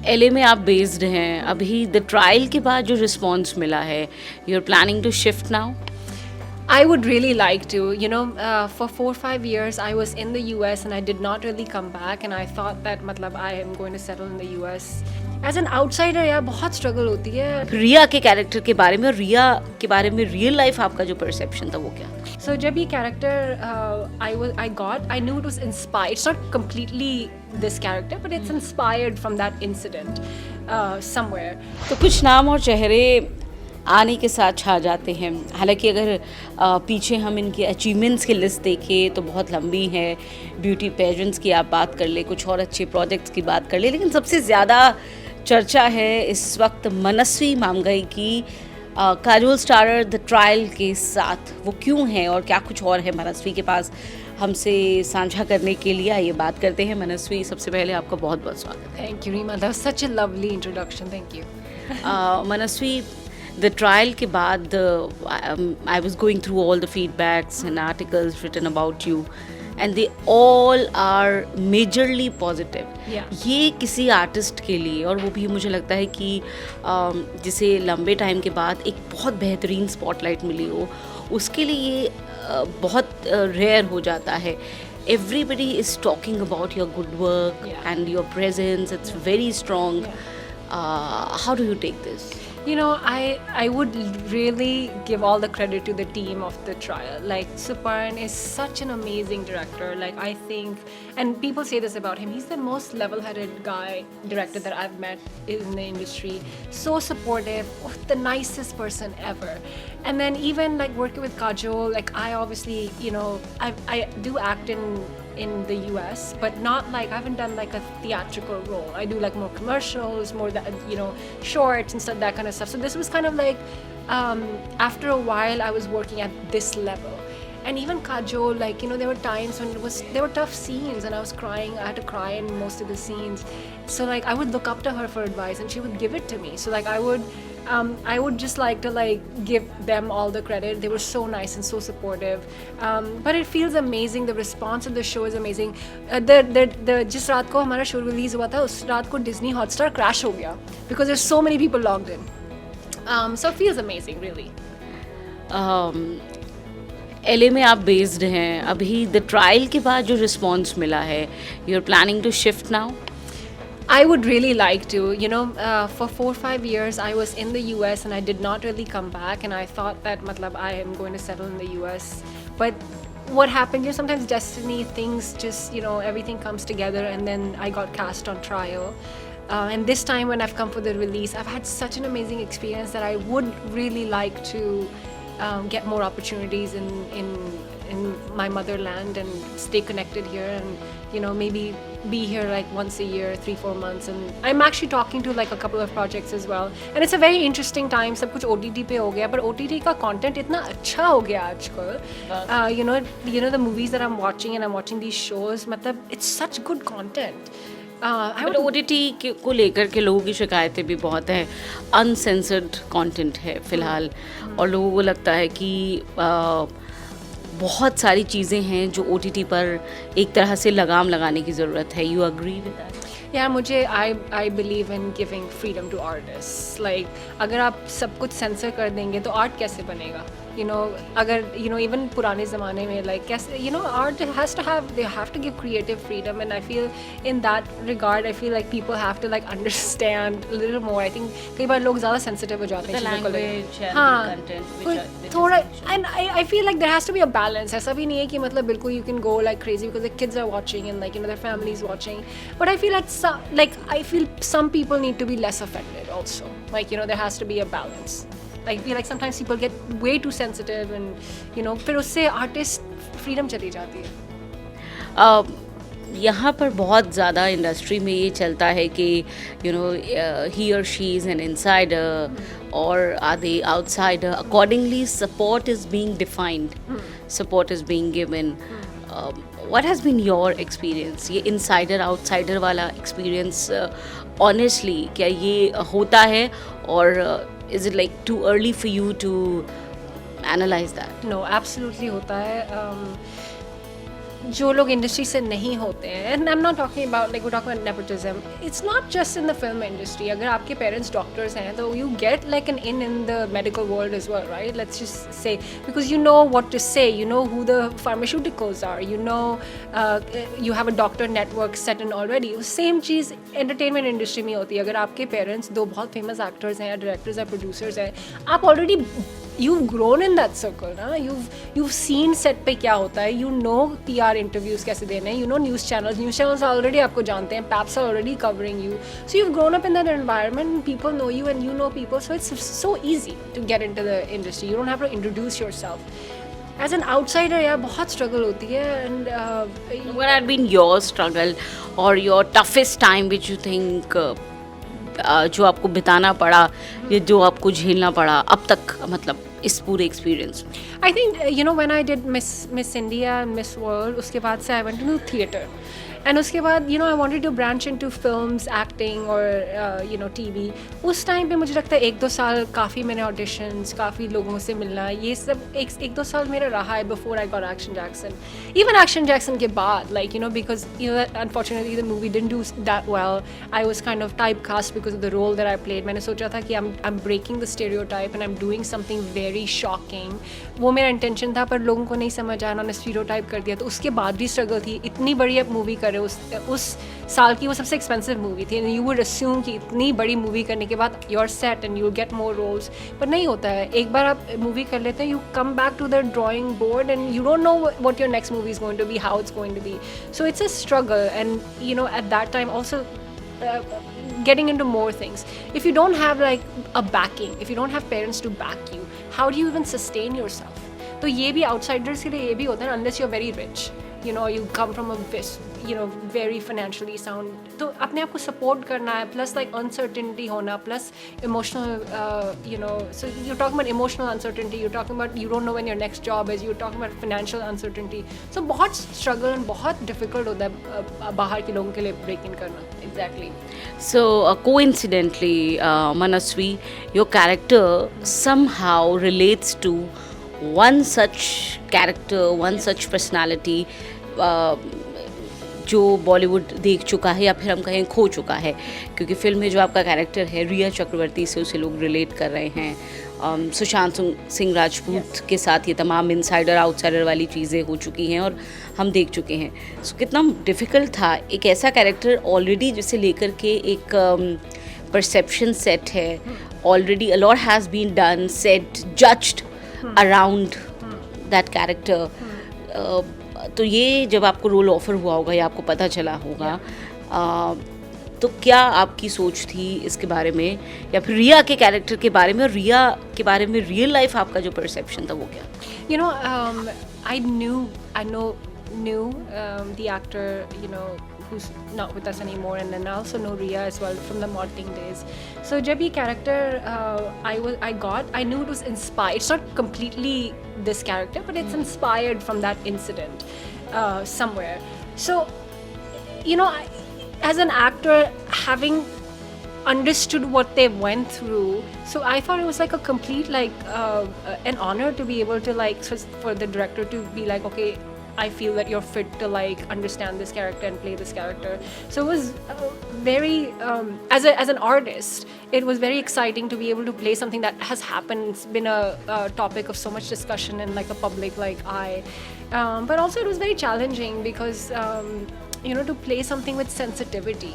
LA में आप based हैं अभी द ट्रायल के बाद जो रिस्पॉन्स मिला है you are planning to shift now I would really like to. For 4 or 5 years, I was in the US and I did not really come back. And I thought that, matlab, I am going to settle in the US. As an outsider, यार बहुत struggle होती है. रिया के character के बारे में और रिया के बारे में रियल लाइफ आपका जो परसेप्शन था वो क्या? So जब ये character I knew it was inspired. It's not completely this character, but it's inspired from that incident somewhere. तो कुछ नाम और चेहरे आने के साथ छा जाते हैं. हालांकि अगर पीछे हम इनके अचीवमेंट्स की लिस्ट देखें तो बहुत लंबी है. ब्यूटी पेजेंट्स की आप बात कर ले, कुछ और अच्छे प्रोजेक्ट्स की बात कर ले, लेकिन सबसे ज़्यादा चर्चा है इस वक्त मनस्वी मामगई की काजोल स्टारर द ट्रायल के साथ. वो क्यों है और क्या कुछ और है मनस्वी के पास हमसे साझा करने के लिए आइए बात करते हैं. मनस्वी, सबसे पहले आपका बहुत बहुत स्वागत है. Thank you, Reema. That was such a lovely introduction. Thank you. Manasvi, the trial के बाद I was going through all the feedbacks and articles written about you and they all are majorly positive. ये किसी artist के लिए, और वो भी मुझे लगता है कि जिसे लंबे टाइम के बाद एक बहुत बेहतरीन स्पॉटलाइट मिली हो, उसके लिए ये बहुत रेयर हो जाता है. Everybody is talking about your good work and your presence. It's very strong. How do you take this? I would really give all the credit to the team of the trial. Like, Suparn is such an amazing director. Like, I think, and people say this about him, he's the most level-headed director that I've met in the industry. So supportive, the nicest person ever. And then even like working with Kajol, like I obviously, I do act in the US, but not like, I haven't done like a theatrical role. I do like more commercials, more that, shorts and stuff, that kind of stuff. So this was kind of like, after a while I was working at this level. And even Kajol, like, there were times when there were tough scenes and I was crying. I had to cry in most of the scenes. So like I would look up to her for advice and she would give it to me. So like I would just like to like give them all the credit. They were so nice and so supportive. But it feels amazing. The response of the show is amazing. जिस रात को हमारा show release हुआ था, उस रात को Disney Hotstar crash हो गया because there's so many people logged in. So it feels amazing, really. LA में आप बेस्ड हैं अभी द ट्रायल के बाद जो रिस्पॉन्स मिला है you are planning to shift now. I would really like to. For 4 or 5 years, I was in the US and I did not really come back. And I thought that, matlab, I am going to settle in the US. But what happened, sometimes destiny, things just, everything comes together. And then I got cast on trial. And this time when I've come for the release, I've had such an amazing experience that I would really like to get more opportunities in my motherland and stay connected here and maybe be here like once a year, 3-4 months. And I'm actually talking to like a couple of projects as well, and it's a very interesting time. सब कुछ OTT पे हो गया, but OTT का content इतना अच्छा हो गया आजकल. The movies that I'm watching and I'm watching these shows, मतलब it's such good content. OTT को लेकर के लोगों की शिकायतें भी बहुत हैं. अनसेंसर्ड कंटेंट है फ़िलहाल, और लोगों को लगता है कि बहुत सारी चीज़ें हैं जो OTT पर एक तरह से लगाम लगाने की ज़रूरत है. You agree with that? यार मुझे I believe in giving freedom to artists. Like, अगर आप सब कुछ सेंसर कर देंगे तो आर्ट कैसे बनेगा? अगर even पुराने ज़माने में like कैसे art they have to give creative freedom. And I feel in that regard, I feel like people have to like understand a little more. I think कई बार लोग ज़्यादा sensitive हो जाते हैं चीज़ों को लेकर. हाँ, थोड़ा, and I feel like there has to be a balance. ऐसा भी नहीं है कि मतलब बिल्कुल you can go like crazy because the kids are watching and like their families watching. But I feel like I feel some people need to be less offended also. Like there has to be a balance. I feel like sometimes people get way too sensitive and फिर उससे artist freedom चली जाती है. यहाँ पर बहुत ज़्यादा industry में ये चलता है कि he or she is an insider or are they outsider. Accordingly, support is being defined, support is being given. What has been your experience? ये insider outsider वाला experience honestly क्या ये होता है, और is it like too early for you to analyze that? No, absolutely होता है. जो लोग इंडस्ट्री से नहीं होते हैं, and I am not talking about like we talk about nepotism, it's not just in the film industry. अगर आपके पेरेंट्स डॉक्टर्स हैं तो you get like an in the medical world as well, right? Let's just say because you know what to say, you know who the pharmaceuticals are, you know you have a doctor network set in already. Same चीज़ entertainment industry में होती है. अगर आपके parents दो बहुत famous actors हैं या डायरेक्टर्स या प्रोड्यूसर्स हैं, आप already you've grown in that circle, ना? You've seen set पे क्या होता है, you know PR interviews कैसे देने हैं, you know news channels already आपको जानते हैं, paps are already covering you, so you've grown up in that environment, people know you and you know people, so it's so easy to get into the industry. You don't have to introduce yourself. As an outsider, यार बहुत struggle होती है. And what had been your struggle or your toughest time which you think जो आपको बिताना पड़ा या जो आपको झेलना पड़ा अब तक, मतलब इस पूरे experience? I think you know when I did Miss India and Miss World, उसके बाद से I went to theatre. And उसके बाद you know I wanted to branch into films, acting or you know TV. उस time पे मुझे लगता है 1-2 साल काफ़ी मैंने auditions, काफ़ी लोगों से मिलना, ये सब 1-2 साल मेरा रहा है before I got Action Jackson. Even Action Jackson के बाद, like you know, because you know unfortunately the movie didn't do that well. I was kind of typecast because of the role that I played. मैंने सोचा था कि I'm breaking the stereotype and I'm doing something very shocking. वो मेरा intention था, पर लोगों को नहीं समझ आया, उन्होंने stereotype कर दिया. तो उसके बाद भी struggle थी. इतनी बड़ी अब मूवी करे उस साल की, वो सबसे एक्सपेंसिव मूवी थी. यू वुड अस्यूम कि इतनी बड़ी मूवी करने के बाद you are set and you get more roles, पर नहीं होता है. एक बार आप मूवी कर लेते हैं, you come back to the drawing board and you don't know what your next movie is going to be, how it's going to be. So it's a struggle and you know at that time also getting into more things. If you don't have like a backing, if you don't have parents to back you, how do you even sustain yourself? तो ये भी outsiders के लिए ये भी होता है, unless you're very rich, you know, you come from a you know very financially sound, तो अपने आप को support करना है, plus like uncertainty होना, plus emotional you know, so you're talking about emotional uncertainty, you're talking about you don't know when your next job is, you're talking about financial uncertainty, so बहुत struggle and बहुत difficult होता है बाहर के लोगों के लिए break in करना. Exactly. So coincidentally, Manasvi, your character somehow relates to one such character, one such personality जो बॉलीवुड देख चुका है या फिर हम कहें खो चुका है, क्योंकि फिल्म में जो आपका कैरेक्टर है रिया चक्रवर्ती से उसे लोग रिलेट कर रहे हैं. सुशांत सिंह राजपूत के साथ ये तमाम इनसाइडर आउटसाइडर वाली चीज़ें हो चुकी हैं और हम देख चुके हैं. सो कितना डिफ़िकल्ट था एक ऐसा कैरेक्टर ऑलरेडी जिसे लेकर के एक परसेप्शन सेट है, already a lot has been done, said, judged around that character. तो ये जब आपको रोल ऑफ़र हुआ होगा या आपको पता चला होगा, तो क्या आपकी सोच थी इसके बारे में, या फिर रिया के कैरेक्टर के बारे में, और रिया के बारे में रियल लाइफ आपका जो परसेप्शन था वो क्या? You know, I knew the actor, you know, who's not with us anymore, and then I also know Riya as well from the modeling days. So जब ये character I knew it was inspired. It's not completely this character, but it's inspired from that incident somewhere. So you know, as an actor, having understood what they went through, so I thought it was like a complete like an honor to be able to like, for the director to be like, okay, I feel that you're fit to like understand this character and play this character. So it was very as an artist, it was very exciting to be able to play something that has happened. It's been a topic of so much discussion in like a public like eye, but also it was very challenging because you know, to play something with sensitivity,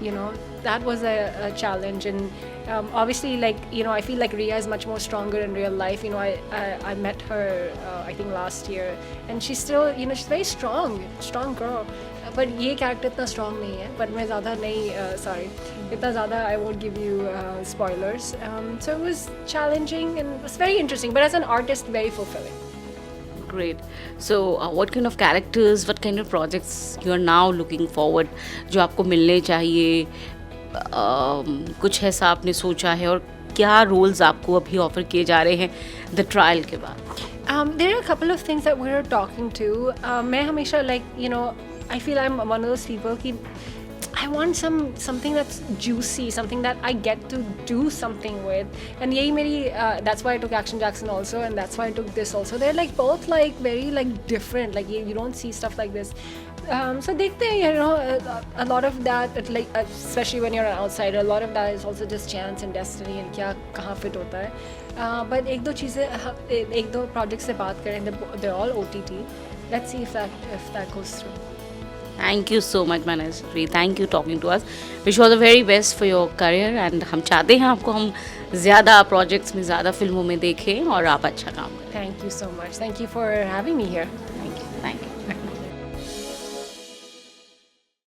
you know, that was a challenge. And obviously, like, you know, I feel like Riya is much more stronger in real life. You know, I met her I think last year, and she's still, you know, she's very strong girl. But ये character इतना strong नहीं है. But मैं ज़्यादा नहीं sorry, इतना ज़्यादा I won't give you spoilers. So it was challenging and it was very interesting. But as an artist, very fulfilling. Great. So what kind of characters, what kind of projects you are now looking forward, जो आपको मिलने चाहिए, कुछ ऐसा आपने सोचा है, और क्या रोल्स आपको अभी ऑफर किए जा रहे हैं द ट्रायल के बाद? There are a couple of things that we're talking to. मैं हमेशा like, you know, I feel I'm one of those people कि I want something that's juicy, something that I get to do something with, and yahi meri that's why I took Action Jackson also, and that's why I took this also. They're like both like very like different. Like you don't see stuff like this. So dekhte hain, you know, a lot of that, like especially when you're an outsider, a lot of that is also just chance and destiny and kya kahan fit hota hai. But ek do projects se baat kare, they're all OTT. Let's see if that goes through. Thank you so much Manasvi, thank you talking to us, wish all the very best for your career and हम चाहते हैं आपको हम ज़्यादा projects में, ज़्यादा फिल्मों में देखें और आप अच्छा काम करें. Thank you so much. Thank you for having me here.